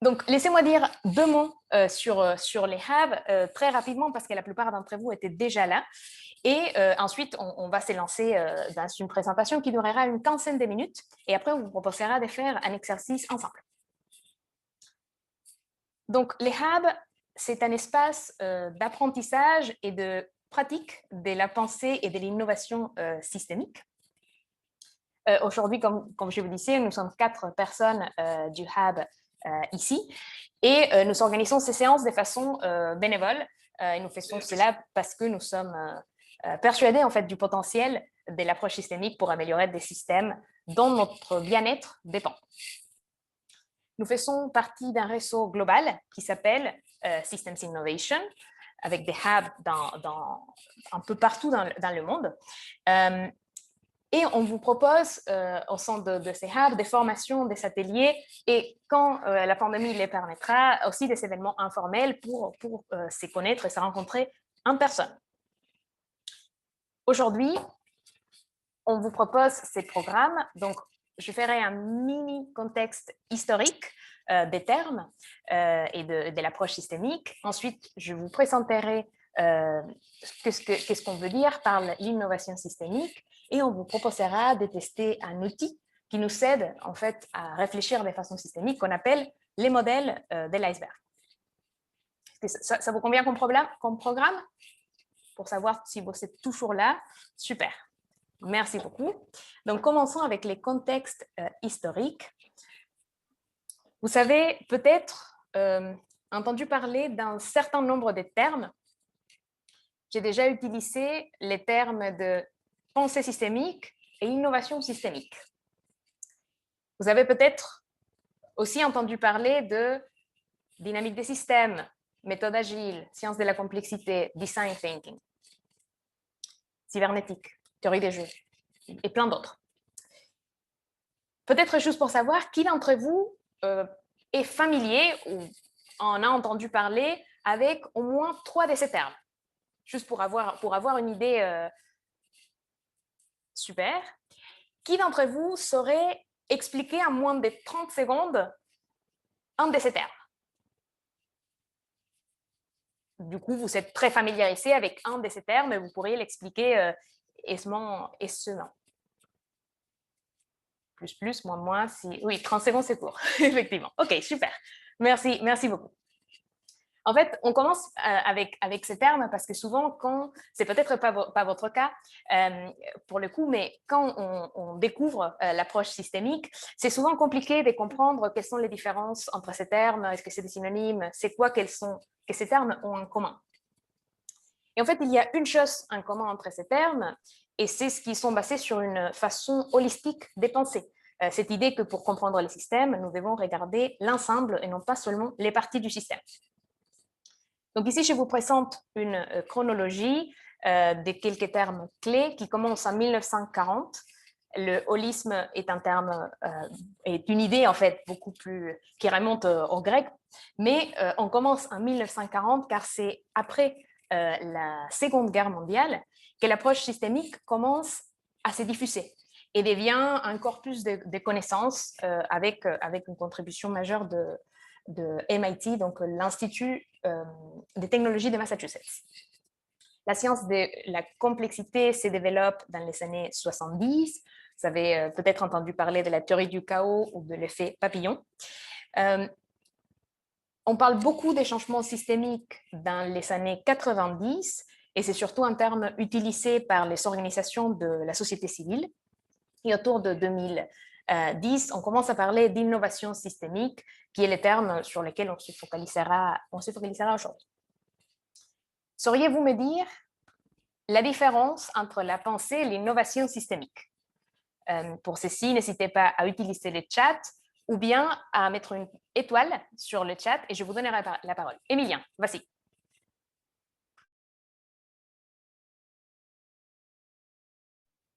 Donc, laissez-moi dire deux mots sur les hubs très rapidement parce que la plupart d'entre vous étaient déjà là. Et ensuite, on va s'élancer dans une présentation qui durera une quinzaine de minutes. Et après, on vous proposera de faire un exercice ensemble. Donc, les hubs, c'est un espace d'apprentissage et de pratique de la pensée et de l'innovation systémique. Aujourd'hui, comme je vous disais, nous sommes 4 personnes du hub ici et nous organisons ces séances de façon bénévole. Et nous faisons cela parce que nous sommes persuadés en fait du potentiel de l'approche systémique pour améliorer des systèmes dont notre bien-être dépend. Nous faisons partie d'un réseau global qui s'appelle Systems Innovation, avec des hubs un peu partout dans le monde. Et on vous propose au sein de ces hubs des formations, des ateliers et quand la pandémie les permettra, aussi des événements informels pour se connaître et se rencontrer en personne. Aujourd'hui, on vous propose ces programmes. Donc, je ferai un mini contexte historique des termes et de l'approche systémique. Ensuite, je vous présenterai qu'est-ce qu'on veut dire par l'innovation systémique et on vous proposera de tester un outil qui nous aide en fait à réfléchir de façon systémique qu'on appelle les modèles de l'iceberg. Ça vous convient comme programme? Pour savoir si vous êtes toujours là, super. Merci beaucoup. Donc, commençons avec les contextes historiques. Vous avez peut-être entendu parler d'un certain nombre de termes. J'ai déjà utilisé les termes de pensée systémique et innovation systémique. Vous avez peut-être aussi entendu parler de dynamique des systèmes, méthode agile, science de la complexité, design thinking, cybernétique, théorie des jeux et plein d'autres. Peut-être juste pour savoir qui d'entre vous est familier ou en a entendu parler avec au moins 3 de ces termes. Juste pour avoir une idée super. Qui d'entre vous saurait expliquer en moins de 30 secondes un de ces termes? Du coup, vous êtes très familiarisé avec un de ces termes et vous pourriez l'expliquer aisément. Plus, moins, si... Oui, 30 secondes, c'est court, effectivement. OK, super. Merci beaucoup. En fait, on commence avec ces termes parce que souvent, quand, c'est peut-être pas votre cas pour le coup, mais quand on découvre l'approche systémique, c'est souvent compliqué de comprendre quelles sont les différences entre ces termes, est-ce que c'est des synonymes, c'est quoi que ces termes ont en commun. Et en fait, il y a une chose en commun entre ces termes, et c'est ce qu'ils sont basés sur une façon holistique de penser. Cette idée que pour comprendre les systèmes, nous devons regarder l'ensemble et non pas seulement les parties du système. Donc ici, je vous présente une chronologie de quelques termes clés qui commencent en 1940. Le holisme est un terme, est une idée en fait beaucoup plus qui remonte au grec, mais on commence en 1940 car c'est après la Seconde Guerre mondiale que l'approche systémique commence à se diffuser et devient un corpus de connaissances avec une contribution majeure de MIT, donc l'Institut des technologies de Massachusetts. La science de la complexité se développe dans les années 70. Vous avez peut-être entendu parler de la théorie du chaos ou de l'effet papillon. On parle beaucoup des changements systémiques dans les années 90 et c'est surtout un terme utilisé par les organisations de la société civile. Et autour de 2010, on commence à parler d'innovation systémique, qui est le terme sur lequel on se focalisera aujourd'hui. Sauriez-vous me dire la différence entre la pensée et l'innovation systémique? Pour ceci, n'hésitez pas à utiliser le chat ou bien à mettre une étoile sur le chat et je vous donnerai la parole. Emilien, vas-y.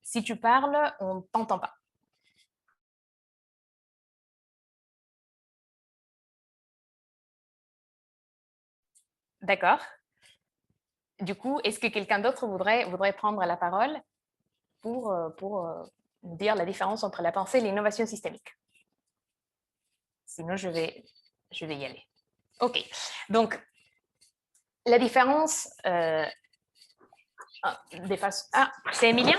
Si tu parles, on ne t'entend pas. D'accord. Du coup, est-ce que quelqu'un d'autre voudrait prendre la parole pour dire la différence entre la pensée et l'innovation systémique? Sinon, je vais je vais y aller. OK. Donc, la différence des façons... Ah, c'est Emilien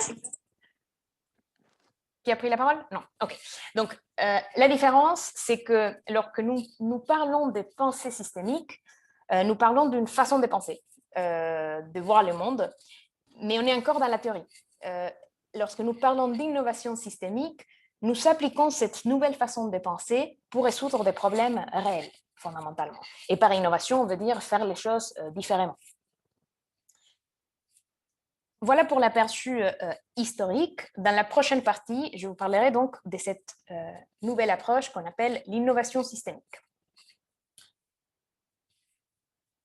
qui a pris la parole? Non. OK. Donc, la différence, c'est que lorsque nous parlons de pensée systémique, nous parlons d'une façon de penser, de voir le monde, mais on est encore dans la théorie. Lorsque nous parlons d'innovation systémique, nous appliquons cette nouvelle façon de penser pour résoudre des problèmes réels, fondamentalement. Et par innovation, on veut dire faire les choses différemment. Voilà pour l'aperçu historique. Dans la prochaine partie, je vous parlerai donc de cette nouvelle approche qu'on appelle l'innovation systémique.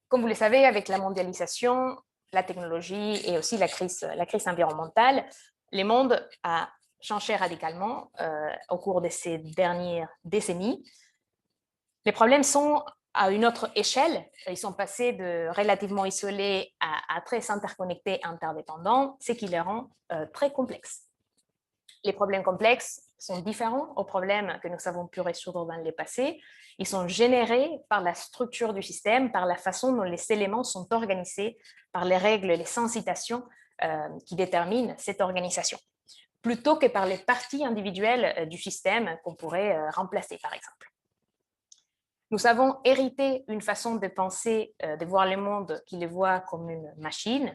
Comme vous le savez, avec la mondialisation, la technologie et aussi la crise environnementale, le monde a changé radicalement au cours de ces dernières décennies. Les problèmes sont à une autre échelle. Ils sont passés de relativement isolés à très interconnectés, interdépendants, ce qui les rend très complexes. Les problèmes complexes sont différents aux problèmes que nous avons pu résoudre dans le passé. Ils sont générés par la structure du système, par la façon dont les éléments sont organisés, par les règles, les incitations qui déterminent cette organisation, plutôt que par les parties individuelles du système qu'on pourrait remplacer, par exemple. Nous avons hérité une façon de penser, de voir le monde qui le voit comme une machine.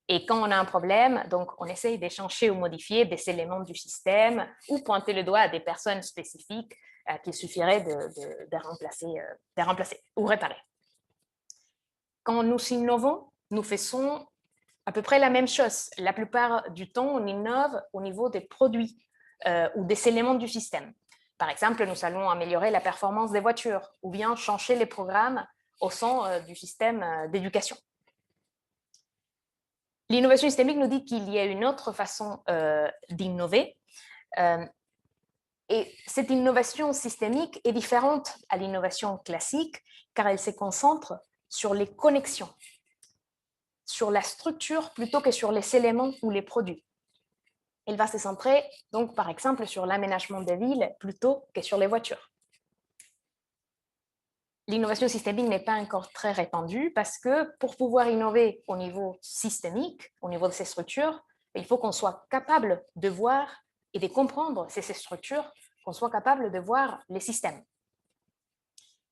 Et quand on a un problème, donc on essaye d'échanger ou modifier des éléments du système ou pointer le doigt à des personnes spécifiques qu'il suffirait de remplacer ou réparer. Quand nous innovons, nous faisons à peu près la même chose. La plupart du temps, on innove au niveau des produits ou des éléments du système. Par exemple, nous allons améliorer la performance des voitures ou bien changer les programmes au sein du système d'éducation. L'innovation systémique nous dit qu'il y a une autre façon d'innover. Et cette innovation systémique est différente à l'innovation classique car elle se concentre sur les connexions, sur la structure plutôt que sur les éléments ou les produits. Elle va se centrer donc par exemple sur l'aménagement des villes plutôt que sur les voitures. L'innovation systémique n'est pas encore très répandue parce que pour pouvoir innover au niveau systémique, au niveau de ces structures, il faut qu'on soit capable de voir et de comprendre ces structures, qu'on soit capable de voir les systèmes.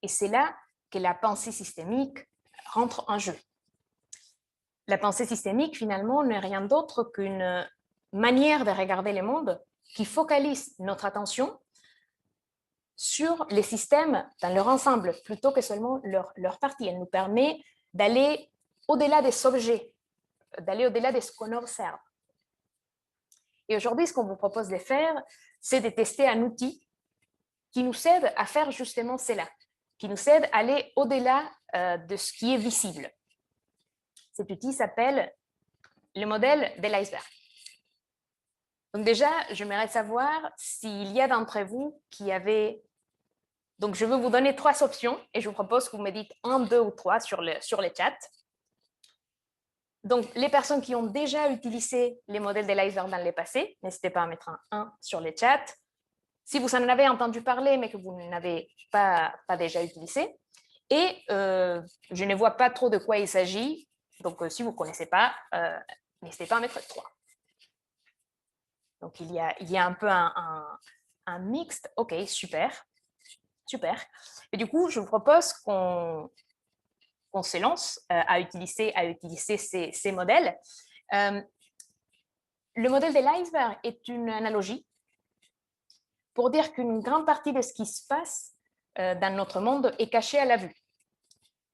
Et c'est là que la pensée systémique rentre en jeu. La pensée systémique, finalement, n'est rien d'autre qu'une manière de regarder le monde qui focalise notre attention sur les systèmes dans leur ensemble, plutôt que seulement leur partie. Elle nous permet d'aller au-delà des objets, d'aller au-delà de ce qu'on observe. Et aujourd'hui, ce qu'on vous propose de faire, c'est de tester un outil qui nous aide à faire justement cela, qui nous aide à aller au-delà de ce qui est visible. Cet outil s'appelle le modèle de l'iceberg. Donc déjà, j'aimerais savoir s'il y a d'entre vous qui avaient... Donc, je vais vous donner 3 options et je vous propose que vous me dites 1, 2 ou 3 sur le chat. Donc, les personnes qui ont déjà utilisé les modèles de l'iceberg dans le passé, n'hésitez pas à mettre un 1 sur le chat. Si vous en avez entendu parler, mais que vous n'avez pas déjà utilisé. Et je ne vois pas trop de quoi il s'agit. Donc, si vous ne connaissez pas, n'hésitez pas à mettre 3. Donc, il y a un peu un mixte. OK, super. Super. Et du coup, je vous propose qu'on se lance à utiliser ces modèles. Le modèle de l'iceberg est une analogie pour dire qu'une grande partie de ce qui se passe dans notre monde est caché à la vue.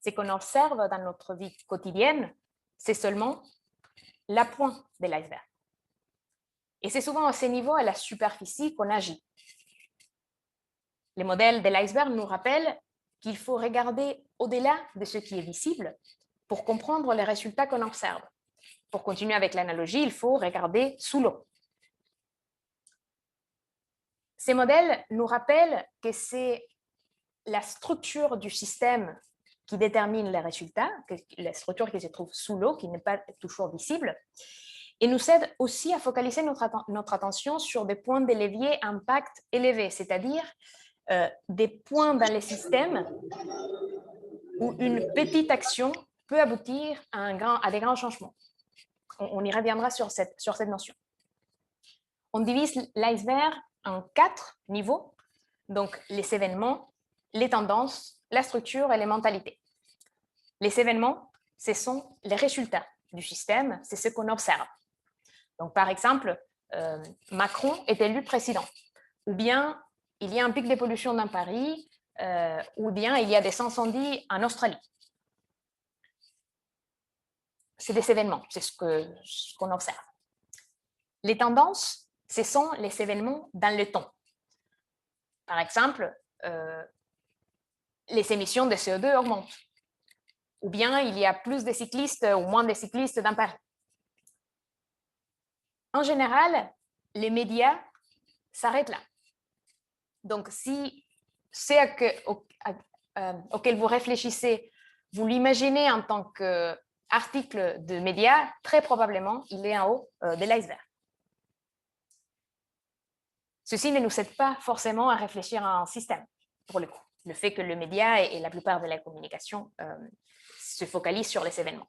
Ce qu'on observe dans notre vie quotidienne, c'est seulement la pointe de l'iceberg. Et c'est souvent à ce niveau, à la superficie, qu'on agit. Les modèles de l'iceberg nous rappellent qu'il faut regarder au-delà de ce qui est visible pour comprendre les résultats qu'on observe. Pour continuer avec l'analogie, il faut regarder sous l'eau. Ces modèles nous rappellent que c'est la structure du système qui détermine les résultats, la structure qui se trouve sous l'eau, qui n'est pas toujours visible, et nous aide aussi à focaliser notre attention sur des points de levier impact élevés, c'est-à-dire des points dans les systèmes où une petite action peut aboutir à des grands changements. On y reviendra sur cette notion. On divise l'iceberg en 4 niveaux, donc les événements, les tendances, la structure et les mentalités. Les événements, ce sont les résultats du système, c'est ce qu'on observe. Donc, par exemple, Macron est élu président, ou bien il y a un pic de pollution dans Paris, ou bien il y a des incendies en Australie. C'est des événements, c'est ce qu'on observe. Les tendances, ce sont les événements dans le temps. Par exemple, les émissions de CO2 augmentent, ou bien il y a plus de cyclistes ou moins de cyclistes dans Paris. En général, les médias s'arrêtent là. Donc, si c'est auquel vous réfléchissez, vous l'imaginez en tant qu'article de médias, très probablement, il est en haut de l'iceberg. Ceci ne nous aide pas forcément à réfléchir à un système, pour le coup. Le fait que le média et la plupart de la communication se focalisent sur les événements.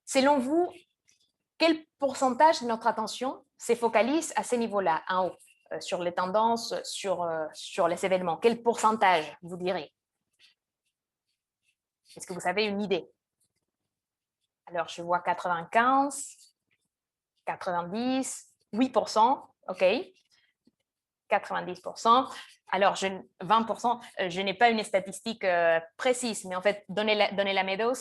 Selon vous, quel pourcentage de notre attention se focalise à ces niveaux-là, en haut, sur les tendances, sur les événements? Quel pourcentage, vous direz? Est-ce que vous avez une idée? Alors, je vois 95, 90, 8%, OK. 90%. Alors, 20%, je n'ai pas une statistique précise, mais en fait, Donella Meadows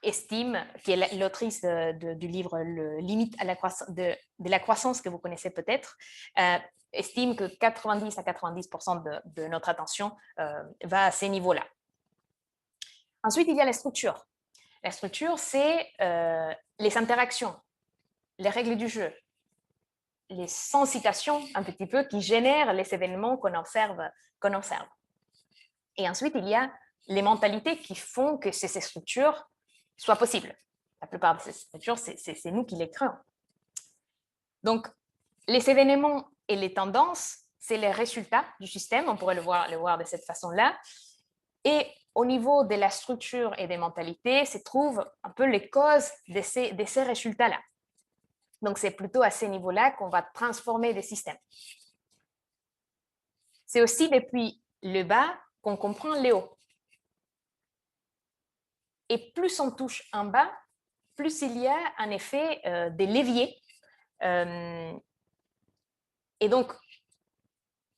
estime, qui est l'autrice du livre Le limite à de la croissance que vous connaissez peut-être, estime que 90 à 90% de notre attention va à ces niveaux-là. Ensuite, il y a la structure. La structure, c'est les interactions, les règles du jeu, les sensitations un petit peu qui génèrent les événements qu'on observe. Et ensuite, il y a les mentalités qui font que ces structures soient possibles. La plupart de ces structures, c'est nous qui les créons. Donc, les événements et les tendances, c'est les résultats du système, on pourrait le voir de cette façon-là. Et au niveau de la structure et des mentalités, se trouvent un peu les causes de ces résultats-là. Donc, c'est plutôt à ces niveaux-là qu'on va transformer des systèmes. C'est aussi depuis le bas qu'on comprend le haut. Et plus on touche en bas, plus il y a en effet des leviers. Et donc,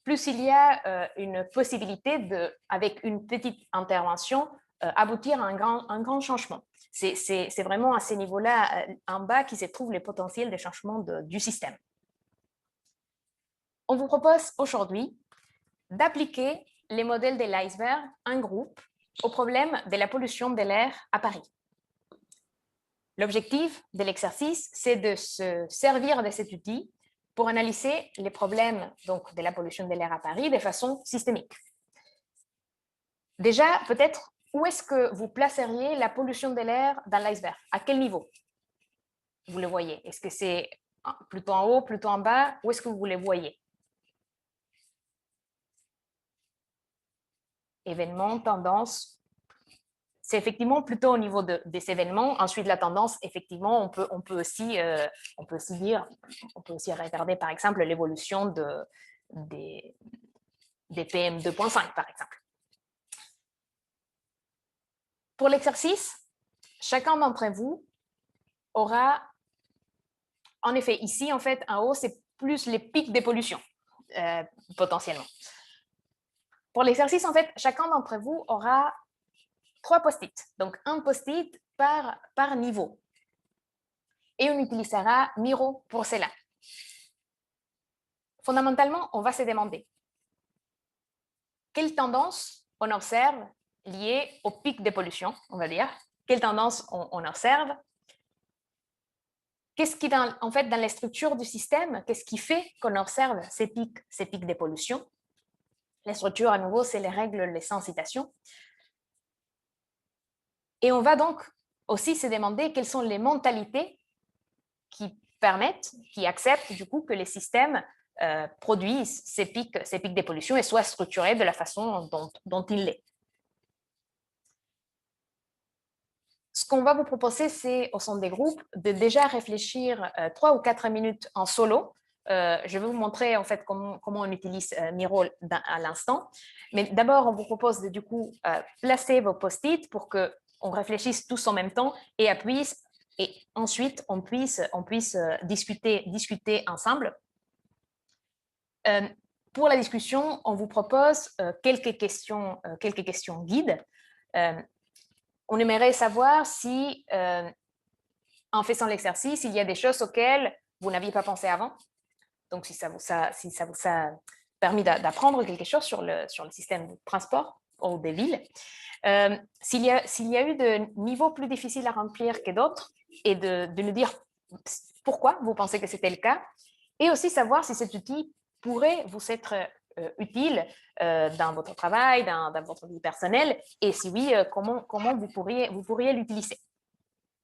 plus il y a une possibilité avec une petite intervention, aboutir à un grand changement. C'est vraiment à ces niveaux-là, en bas, qui se trouve les potentiels de changement du système. On vous propose aujourd'hui d'appliquer les modèles de l'iceberg en groupe au problème de la pollution de l'air à Paris. L'objectif de l'exercice, c'est de se servir de cet outil pour analyser les problèmes donc, de la pollution de l'air à Paris de façon systémique. Déjà, peut-être, où est-ce que vous placeriez la pollution de l'air dans l'iceberg? À quel niveau vous le voyez? Est-ce que c'est plutôt en haut, plutôt en bas? Où est-ce que vous le voyez? Événements, tendances. C'est effectivement plutôt au niveau des événements. Ensuite, la tendance, effectivement, on peut aussi regarder, par exemple, l'évolution des PM 2.5, par exemple. Pour l'exercice, chacun d'entre vous aura, en effet, ici, en fait, en haut, c'est plus les pics de pollution, potentiellement. Pour l'exercice, en fait, chacun d'entre vous aura 3 post-it. Donc, un post-it par niveau. Et on utilisera Miro pour cela. Fondamentalement, on va se demander quelle tendance on observe liée au pic de pollution, on va dire. Quelle tendance on observe? Qu'est-ce qui, en fait, dans les structures du système, qu'est-ce qui fait qu'on observe ces pics de pollution? Les structures, à nouveau, c'est les règles, les sensitations. Et on va donc aussi se demander quelles sont les mentalités qui permettent, qui acceptent du coup que les systèmes produisent ces pics de pollution et soient structurés de la façon dont il l'est. Ce qu'on va vous proposer, c'est au sein des groupes de déjà réfléchir 3 ou 4 minutes en solo. Je vais vous montrer en fait comment on utilise Miro à l'instant. Mais d'abord, on vous propose de du coup placer vos post-it pour qu'on réfléchisse tous en même temps et ensuite on puisse discuter ensemble. Pour la discussion, on vous propose quelques questions guides. On aimerait savoir si, en faisant l'exercice, il y a des choses auxquelles vous n'aviez pas pensé avant. Donc, si ça vous a permis d'apprendre quelque chose sur le système de transport ou des villes. S'il y a eu de niveaux plus difficiles à remplir que d'autres et de nous dire pourquoi vous pensez que c'était le cas. Et aussi savoir si cet outil pourrait vous être utile dans votre travail, dans votre vie personnelle, et si oui, comment vous pourriez l'utiliser.